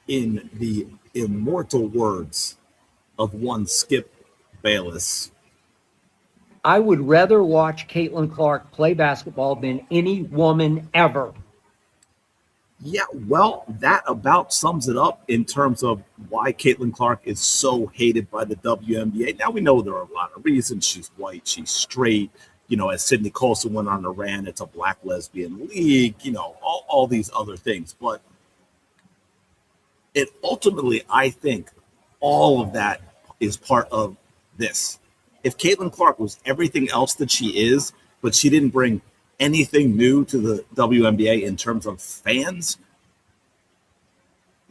In the immortal words of one Skip Bayless, I would rather watch Caitlin Clark play basketball than any woman ever. yeah, well, that about sums it up in terms of why Caitlin Clark is so hated by the WNBA. Now, we know there are a lot of reasons. She's white, she's straight. As Sydney Colson went on a rant, it's a black lesbian league, all these other things. But it ultimately, I think, all of that is part of this. If Caitlin Clark was everything else that she is, but she didn't bring anything new to the WNBA in terms of fans,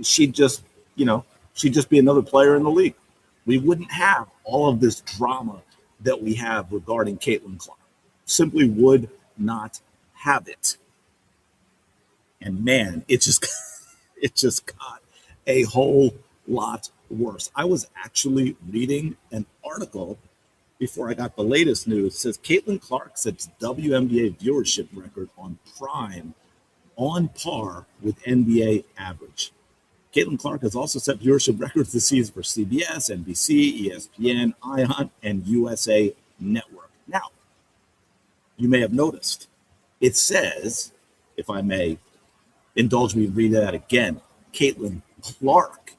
she'd just, she'd just be another player in the league. We wouldn't have all of this drama that we have regarding Caitlin Clark. Simply would not have it. And man, it just it just got a whole lot worse. I was actually reading an article before I got the latest news. It says Caitlin Clark sets WNBA viewership record on Prime on par with NBA average. Caitlin Clark has also set viewership records this season for CBS, NBC, ESPN, ION, and USA Network. Now, you may have noticed, it says, if I may indulge me in reading that again, Caitlin Clark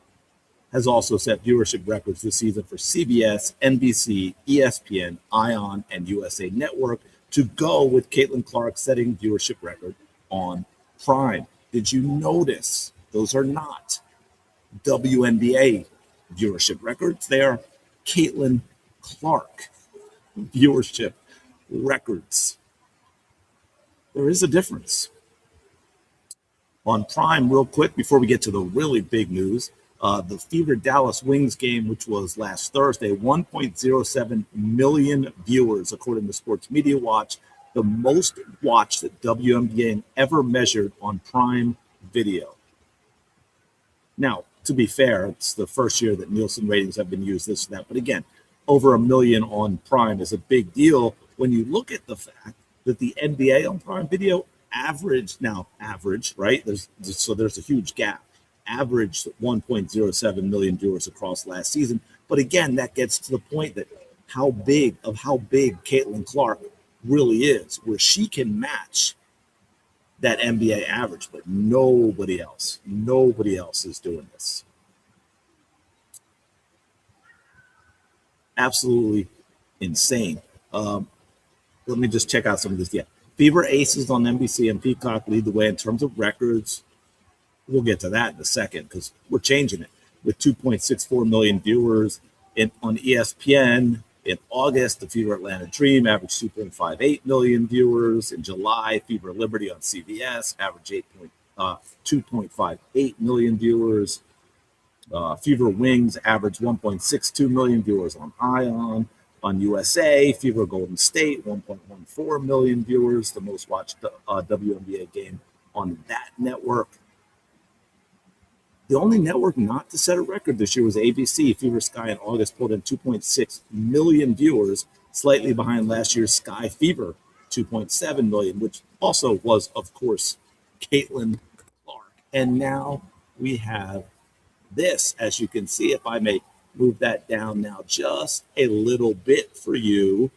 has also set viewership records this season for CBS, NBC, ESPN, ION, and USA Network, to go with Caitlin Clark setting viewership record on Prime. Did you notice those are not WNBA viewership records? They are Caitlin Clark viewership records. There is a difference. On Prime, real quick, before we get to the really big news, the Fever Dallas Wings game, which was last Thursday, 1.07 million viewers, according to Sports Media Watch, the most watched that WNBA ever measured on Prime Video. Now, to be fair, it's the first year that Nielsen ratings have been used, this and that. But again, over a million on Prime is a big deal when you look at the fact that the NBA on Prime Video average, right? There's a huge gap. Averaged 1.07 million viewers across last season. But again, that gets to the point that how big Caitlin Clark really is, where she can match that NBA average, but nobody else is doing this. Absolutely insane. Let me just check out some of this. Yeah, Fever Aces on NBC and Peacock lead the way in terms of records. We'll get to that in a second because we're changing it. With 2.64 million viewers on ESPN in August, the Fever Atlanta Dream averaged 2.58 million viewers. In July, Fever Liberty on CBS averaged 2.58 million viewers. Fever Wings averaged 1.62 million viewers on ION. On USA, Fever Golden State, 1.14 million viewers, the most watched WNBA game on that network. The only network not to set a record this year was ABC. Fever Sky in August pulled in 2.6 million viewers, slightly behind last year's Sky Fever, 2.7 million, which also was, of course, Caitlin Clark. And now we have this, as you can see, if I may move that down now just a little bit for you.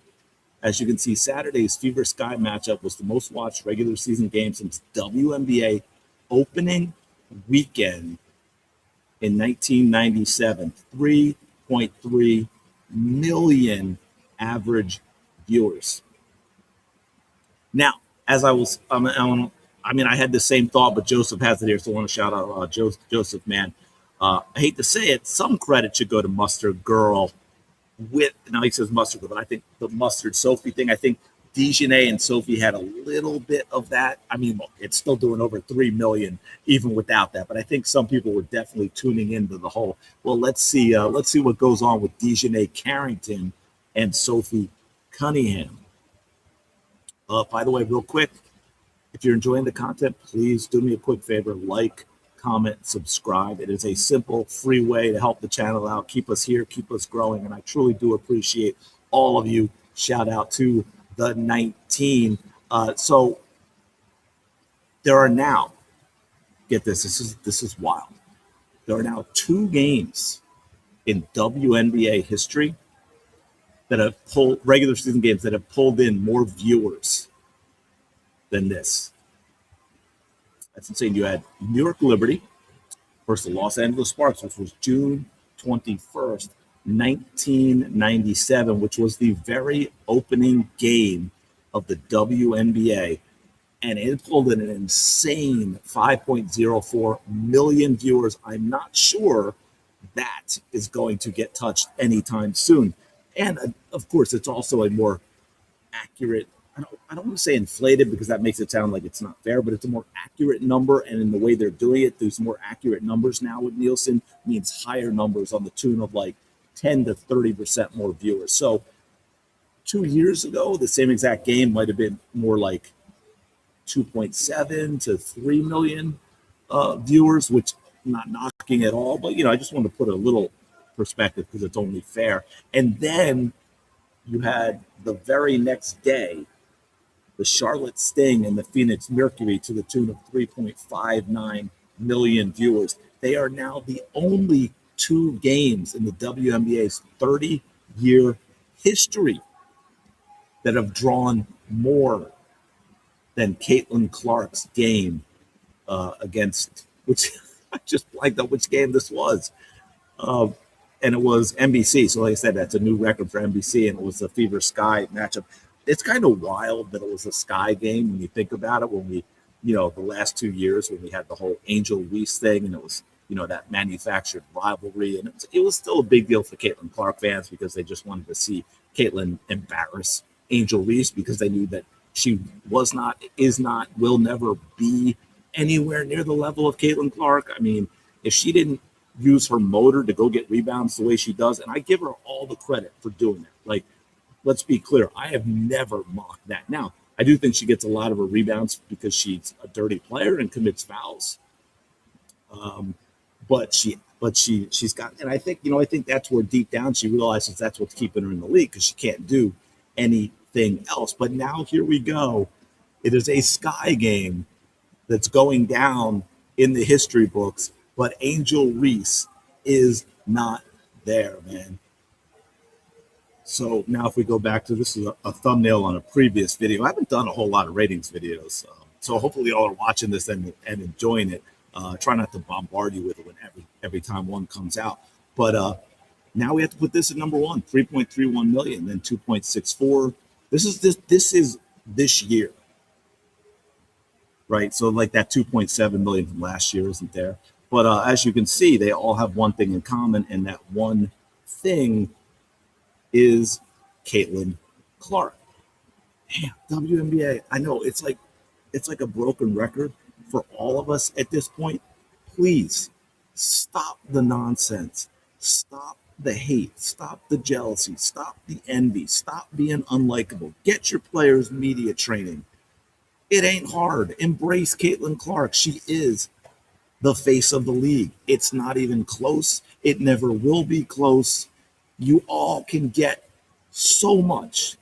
As you can see, Saturday's Fever Sky matchup was the most watched regular season game since WNBA opening weekend in 1997, 3.3 million average viewers. Now, as I was, I had the same thought, but Joseph has it here, so I want to shout out Joseph, man. I hate to say it, some credit should go to Mustard Girl now he says Mustard Girl, but I think the Mustard Sophie thing, I think Dejanay and Sophie had a little bit of that. I mean, look, it's still doing over 3 million even without that. But I think some people were definitely tuning into the whole, well, let's see what goes on with Dejanay Carrington and Sophie Cunningham. By the way, real quick, if you're enjoying the content, please do me a quick favor, like, comment, subscribe. It is a simple, free way to help the channel out, keep us here, keep us growing. And I truly do appreciate all of you. Shout out to the 19. So there are now, get this is wild. There are now 2 games in WNBA history that have pulled regular season games that have pulled in more viewers than this. That's insane. You had New York Liberty versus the Los Angeles Sparks, which was June 21st, 1997, which was the very opening game of the WNBA. And it pulled in an insane 5.04 million viewers. I'm not sure that is going to get touched anytime soon. And of course, it's also a more accurate, I don't want to say inflated because that makes it sound like it's not fair, but it's a more accurate number. And in the way they're doing it, there's more accurate numbers now with Nielsen, means higher numbers on the tune of like 10 to 30% more viewers. So 2 years ago, the same exact game might have been more like 2.7 to 3 million viewers, which I'm not knocking at all, but I just want to put a little perspective because it's only fair. And then you had the very next day, the Charlotte Sting and the Phoenix Mercury to the tune of 3.59 million viewers. They are now the only 2 games in the WNBA's 30-year history that have drawn more than Caitlin Clark's game against, which I just blanked out which game this was. And it was NBC. So like I said, that's a new record for NBC, and it was a Fever Sky matchup. It's kind of wild that it was a Sky game when you think about it, when we, the last 2 years when we had the whole Angel Reese thing, and it was, that manufactured rivalry. And it was still a big deal for Caitlin Clark fans because they just wanted to see Caitlin embarrass Angel Reese because they knew that she was not, is not, will never be anywhere near the level of Caitlin Clark. I mean, if she didn't use her motor to go get rebounds the way she does, and I give her all the credit for doing it. Like, let's be clear, I have never mocked that. Now, I do think she gets a lot of her rebounds because she's a dirty player and commits fouls. But she's got, and I think that's where deep down she realizes that's what's keeping her in the league because she can't do anything else. But now here we go. It is a Sky game that's going down in the history books, but Angel Reese is not there, man. So now if we go back to, this is a thumbnail on a previous video. I haven't done a whole lot of ratings videos. So hopefully y'all are watching this and enjoying it. Try not to bombard you with it every time one comes out. But now we have to put this at number 1, 3.31 million, then 2.64. This is this year. Right? So like that 2.7 million from last year isn't there. But as you can see, they all have one thing in common, and that one thing is Caitlin Clark. Damn, WNBA. I know it's like a broken record for all of us at this point. Please stop the nonsense. Stop the hate. Stop the jealousy. Stop the envy. Stop being unlikable. Get your players media training. It ain't hard. Embrace Caitlin Clark. She is the face of the league. It's not even close. It never will be close. You all can get so much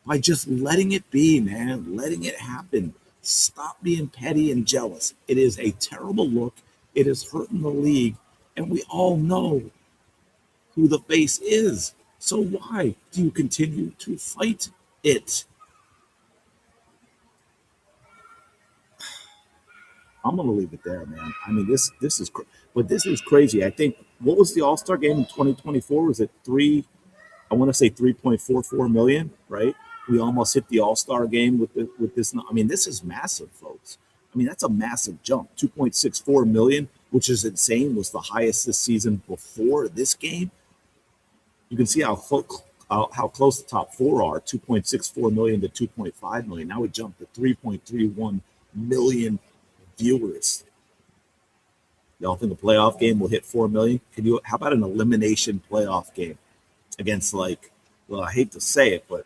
by just letting it be, man. Letting it happen. Stop being petty and jealous. It is a terrible look. It is hurting the league. And we all know who the face is. So why do you continue to fight it? I'm going to leave it there, man. I mean, this is crazy. I think, what was the All-Star game in 2024? Was it 3.44 million, right? We almost hit the All-Star game with this. I mean, this is massive, folks. I mean, that's a massive jump. 2.64 million, which is insane, was the highest this season before this game. You can see how close the top 4 are, 2.64 million to 2.5 million. Now we jumped to 3.31 million viewers. Y'all think a playoff game will hit 4 million? How about an elimination playoff game against, like, well, I hate to say it, but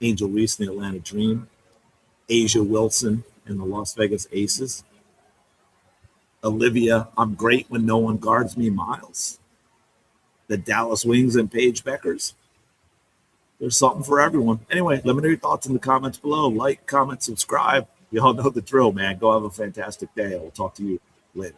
Angel Reese and the Atlanta Dream, Asia Wilson and the Las Vegas Aces, Olivia, I'm great when no one guards me, Miles, the Dallas Wings and Paige Beckers. There's something for everyone. Anyway, let me know your thoughts in the comments below. Like, comment, subscribe. You all know the drill, man. Go have a fantastic day. I will talk to you later.